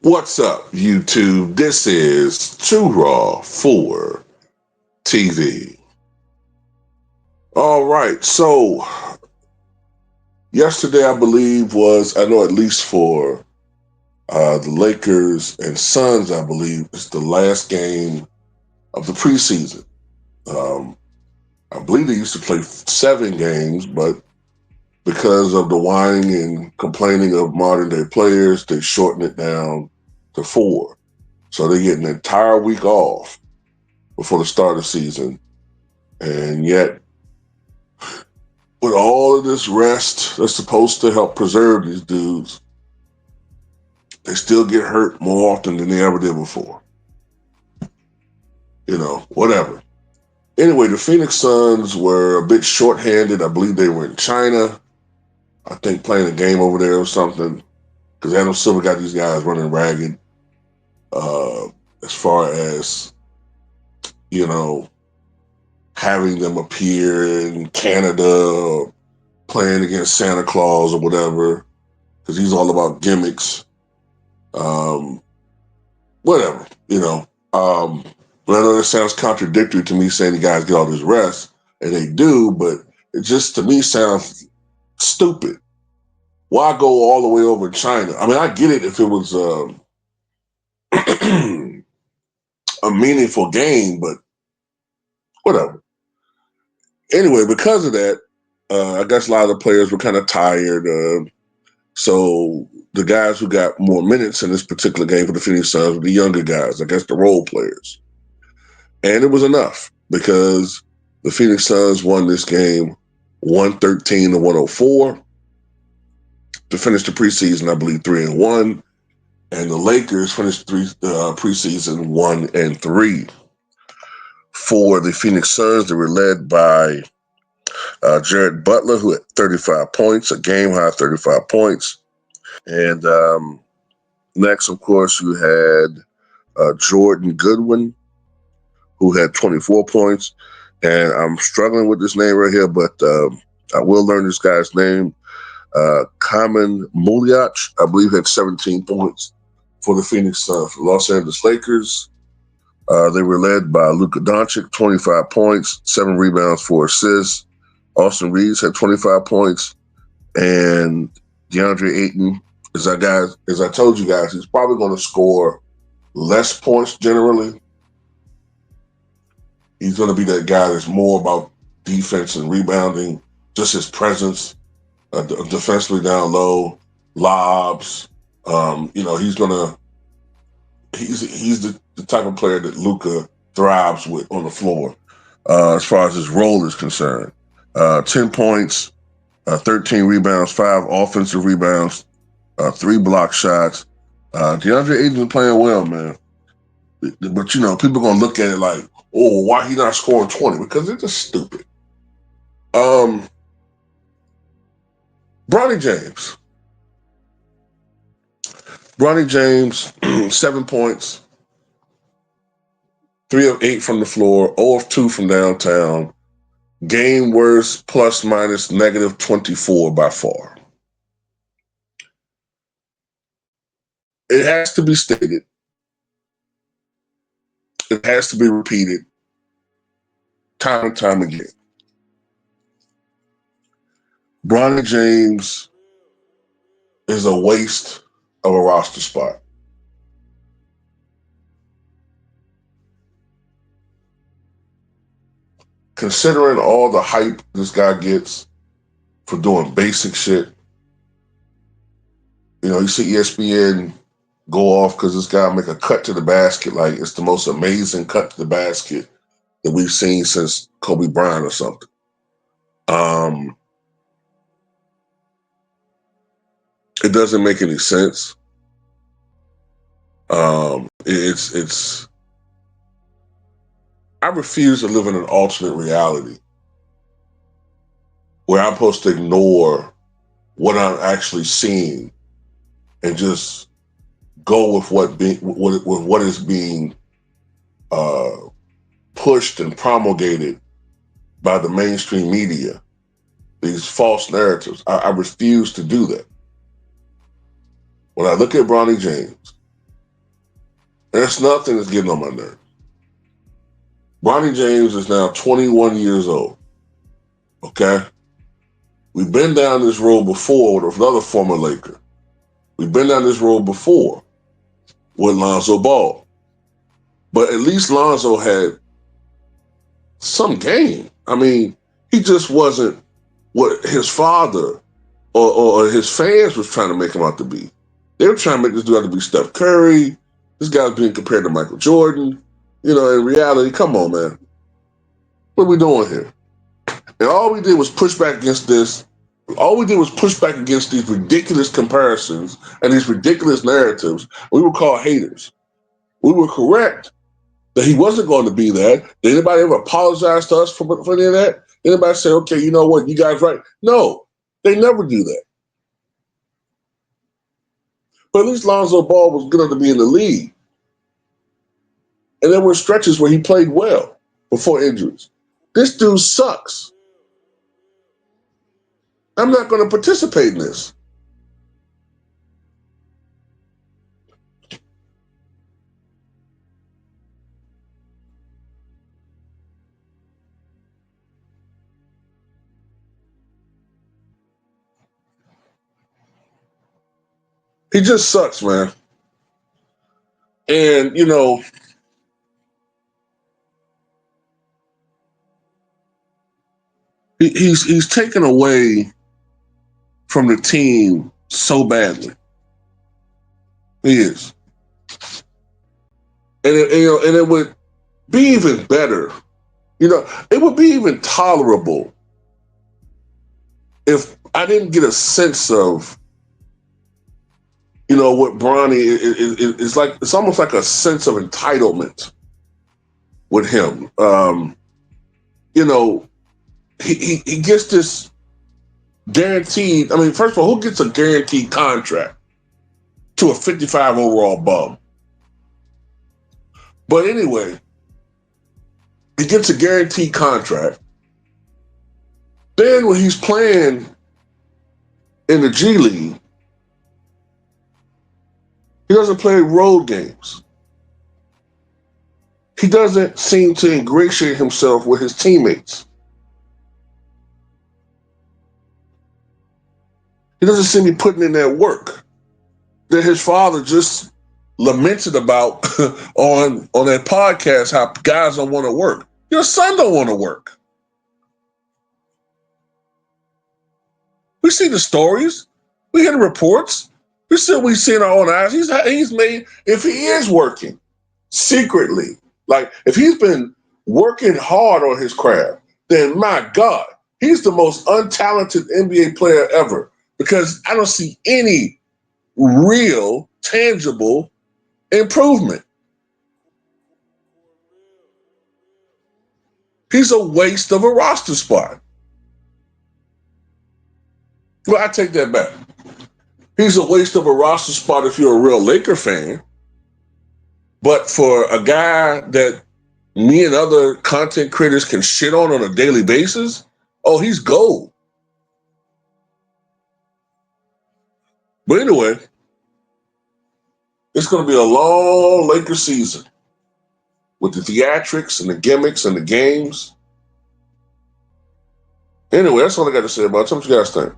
What's up, YouTube? This is Too Raw for TV. All right, so yesterday I believe I know at least for the Lakers and Suns, I believe it's the last game of the preseason. Um, I believe they used to play 7 games, but because of the whining and complaining of modern day players, they shortened it down to 4. So they get an entire week off before the start of the season. And yet, with all of this rest that's supposed to help preserve these dudes, they still get hurt more often than they ever did before. Whatever. Anyway, the Phoenix Suns were a bit shorthanded. I believe they were in China, I think playing a game over there or something, because Adam Silver got these guys running ragged as far as, you know, having them appear in Canada, playing against Santa Claus or whatever, because he's all about gimmicks. Whatever. But I know that sounds contradictory to me saying the guys get all this rest, and they do, but it just to me sounds stupid. Why go all the way over to China? I mean, I get it if it was a meaningful game, but whatever. Anyway, because of that, I guess a lot of the players were kind of tired. So the guys who got more minutes in this particular game for the Phoenix Suns were the younger guys, I guess the role players. And it was enough because the Phoenix Suns won this game 113-104 to finish the preseason, I believe, 3-1. And the Lakers finished preseason 1-3. For the Phoenix Suns, they were led by Jared Butler, who had 35 points, a game-high 35 points. And next, of course, you had Jordan Goodwin, who had 24 points. And I'm struggling with this name right here, but I will learn this guy's name. Kamen Muliach, I believe, had 17 points for the Phoenix Los Angeles Lakers. They were led by Luka Doncic, 25 points, 7 rebounds, 4 assists. Austin Reeves had 25 points. And DeAndre Ayton, as I told you guys, he's probably going to score less points generally. He's going to be that guy that's more about defense and rebounding, just his presence, defensively down low, lobs. He's the type of player that Luka thrives with on the floor as far as his role is concerned. 10 points, 13 rebounds, 5 offensive rebounds, 3 block shots. DeAndre Ayton's playing well, man. But, people are going to look at it like, oh, why he not scoring 20? Because they're just stupid. Bronny James. Bronny James, 7 points, 3 of 8 from the floor, 0 of 2 from downtown. Game worst, plus minus negative 24 by far. It has to be stated. It has to be repeated time and time again. Bronny James is a waste of a roster spot. Considering all the hype this guy gets for doing basic shit, you see ESPN go off because this guy make a cut to the basket like it's the most amazing cut to the basket that we've seen since Kobe Bryant or something. It doesn't make any sense. It's I refuse to live in an alternate reality where I'm supposed to ignore what I'm actually seeing and just go with what is being pushed and promulgated by the mainstream media. These false narratives. I refuse to do that. When I look at Bronny James, And that's nothing that's getting on my nerves. Bronny James is now 21 years old. Okay? We've been down this road before with another former Laker. We've been down this road before with Lonzo Ball. But at least Lonzo had some game. I mean, he just wasn't what his father or his fans was trying to make him out to be. They were trying to make this dude out to be Steph Curry. This guy's being compared to Michael Jordan. You know, in reality, come on, man. What are we doing here? And all we did was push back against this. All we did was push back against these ridiculous comparisons and these ridiculous narratives. We were called haters. We were correct that he wasn't going to be that. Did anybody ever apologize to us for any of that? Anybody say, okay, you know what, you guys right? No, they never do that. But at least Lonzo Ball was good enough to be in the league. And there were stretches where he played well before injuries. This dude sucks. I'm not going to participate in this. He just sucks, man. And, you know, he's taken away from the team so badly. He is. And it would be even better. You know, it would be even tolerable if I didn't get a sense of, you know, what Bronny is like. It's almost like a sense of entitlement with him. You know, he gets this guaranteed. I mean, first of all, who gets a guaranteed contract to a 55 overall bum? But anyway, he gets a guaranteed contract. Then when he's playing in the G League, he doesn't play road games. He doesn't seem to ingratiate himself with his teammates. He doesn't seem to be putting in that work that his father just lamented about on that podcast, how guys don't want to work. Your son don't want to work. We see the stories. We hear the reports. We see in our own eyes. He's made, if he is working secretly, like if he's been working hard on his craft, then my God, he's the most untalented NBA player ever, because I don't see any real, tangible improvement. He's a waste of a roster spot. Well, I take that back. He's a waste of a roster spot if you're a real Laker fan. But for a guy that me and other content creators can shit on a daily basis, oh, he's gold. But anyway, it's going to be a long Laker season with the theatrics and the gimmicks and the games. Anyway, that's all I got to say about it. Tell me what you guys think.